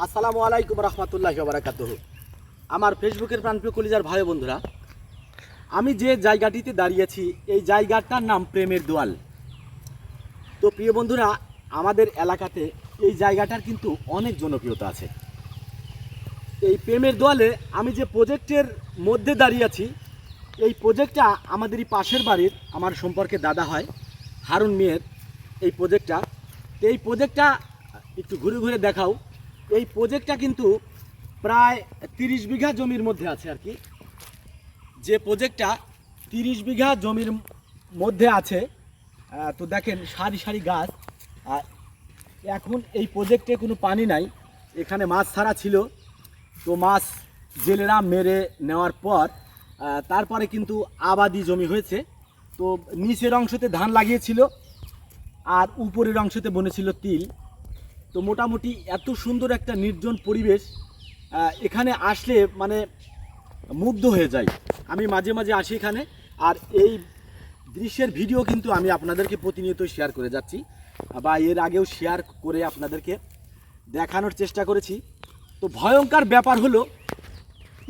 আসসালামু আলাইকুম রহমতুল্লাহি ওয়া বারাকাতুহু। আমার ফেসবুকের প্রাণপ্রিয় কলিজার ভাই বন্ধুরা, আমি যে জায়গাটিতে দাঁড়িয়েছি এই জায়গাটার নাম প্রেমের দোয়াল। তো প্রিয় বন্ধুরা, আমাদের এলাকাতে এই জায়গাটার কিন্তু অনেক জনপ্রিয়তা আছে। এই প্রেমের দোয়ালে আমি যে প্রজেক্টের মধ্যে দাঁড়িয়ে আছি, এই প্রজেক্টটা আমাদেরই পাশের বাড়ির আমার সম্পর্কে দাদা হয় হারুন মিয়ার এই প্রজেক্টটা। এই প্রজেক্টটা একটু ঘুরে ঘুরে দেখাও। এই প্রজেক্টটা কিন্তু প্রায় 30 বিঘা জমির মধ্যে আছে আর কি। যে প্রজেক্টটা 30 বিঘা জমির মধ্যে আছে, তো দেখেন সারি সারি গাছ। এখন এই প্রজেক্টে কোনো পানি নাই, এখানে মাছ ছাড়া ছিল। তো মাছ জেলেরা মেরে নেওয়ার পর তারপরে কিন্তু আবাদি জমি হয়েছে। তো নিচের অংশতে ধান লাগিয়েছিল আর উপরের অংশতে বনেছিল তিল। তো মোটামুটি এত সুন্দর একটা নির্জন পরিবেশ, এখানে আসলে মানে মুগ্ধ হয়ে যায়। আমি মাঝে মাঝে আসি এখানে, আর এই দৃশ্যের ভিডিও কিন্তু আমি আপনাদেরকে প্রতিনিয়ত শেয়ার করে যাচ্ছি, বা এর আগেও শেয়ার করে আপনাদেরকে দেখানোর চেষ্টা করেছি। তো ভয়ঙ্কর ব্যাপার হলো,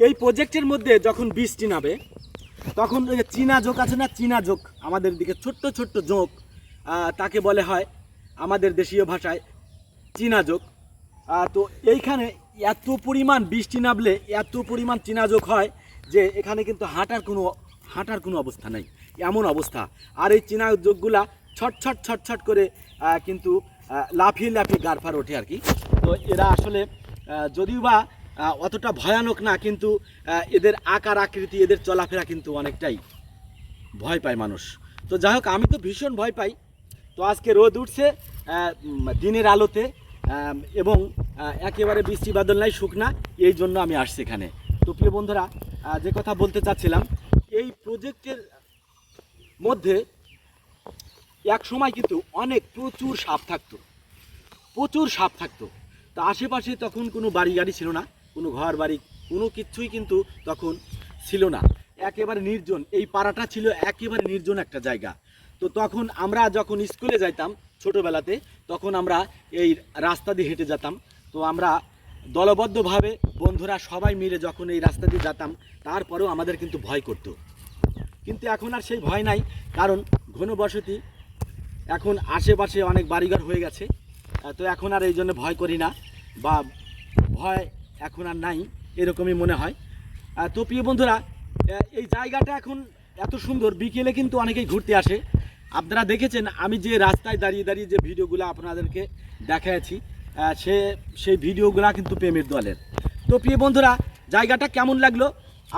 এই প্রজেক্টের মধ্যে যখন বৃষ্টি নামে তখন ওই চীনা জোক আছে না, চীনা জোক, আমাদের দিকে ছোট্ট ছোট্ট জোক, তাকে বলে হয় আমাদের দেশীয় ভাষায় চীনা জোক। তো এইখানে এত পরিমাণ বৃষ্টি নামলে এত পরিমাণ চীনা জোক হয় যে এখানে কিন্তু হাঁটার কোনো অবস্থা নেই, এমন অবস্থা। আর এই চীনা জোকগুলা ছটছট ছটছট করে কিন্তু লাফিয়ে লাফিয়ে গারফার ওঠে আর কি। তো এরা আসলে যদিও বা অতটা ভয়ানক না, কিন্তু এদের আকার আকৃতি, এদের চলাফেরা কিন্তু অনেকটাই ভয় পায় মানুষ। তো যাই হোক, আমি তো ভীষণ ভয় পাই। তো আজকে রোদ উঠছে দিনের আলোতে, এবং একেবারে বৃষ্টি বাদল নাই, শুকনা, এই জন্য আমি আসছি এখানে। তো প্রিয় বন্ধুরা, যে কথা বলতে চাচ্ছিলাম, এই প্রজেক্টের মধ্যে এক সময় কিন্তু প্রচুর সাপ থাকতো। তা আশেপাশে তখন কোনো বাড়ি গাড়ি ছিল না, কোনো ঘর বাড়ি কোনো কিছুই কিন্তু তখন ছিল না, একেবারে নির্জন। এই পাড়াটা ছিল একেবারে নির্জন একটা জায়গা। তো তখন আমরা যখন স্কুলে যাইতাম ছোটোবেলাতে, তখন আমরা এই রাস্তা দিয়ে হেঁটে যেতাম। তো আমরা দলবদ্ধভাবে বন্ধুরা সবাই মিলে যখন এই রাস্তা দিয়ে যেতাম, তারপরেও আমাদের কিন্তু ভয় করতো। কিন্তু এখন আর সেই ভয় নাই, কারণ ঘনবসতি, এখন আশেপাশে অনেক বাড়িঘর হয়ে গেছে। তো এখন আর এই জন্য ভয় করি না, বা ভয় এখন আর নাই, এরকমই মনে হয়। তো প্রিয় বন্ধুরা, এই জায়গাটা এখন এত সুন্দর, বিকেলে কিন্তু অনেকেই ঘুরতে আসে। আপনারা দেখেছেন আমি যে রাস্তায় দাঁড়িয়ে দাঁড়িয়ে যে ভিডিওগুলো আপনাদেরকে দেখাচ্ছি, সেই ভিডিওগুলো কিন্তু প্রেমের দলের। তো প্রিয় বন্ধুরা, জায়গাটা কেমন লাগলো,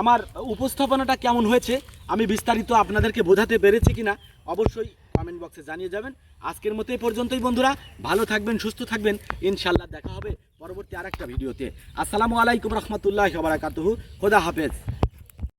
আমার উপস্থাপনাটা কেমন হয়েছে, আমি বিস্তারিত আপনাদেরকে বোঝাতে পেরেছি কিনা অবশ্যই কমেন্ট বক্সে জানিয়ে যাবেন। আজকের মতো এই পর্যন্তই বন্ধুরা, ভালো থাকবেন, সুস্থ থাকবেন, ইনশাল্লাহ দেখা হবে পরবর্তী আরেকটা ভিডিওতে। আসসালামু আলাইকুম রহমতুল্লাহি ওয়া বারাকাতুহু। খোদা হাফেজ।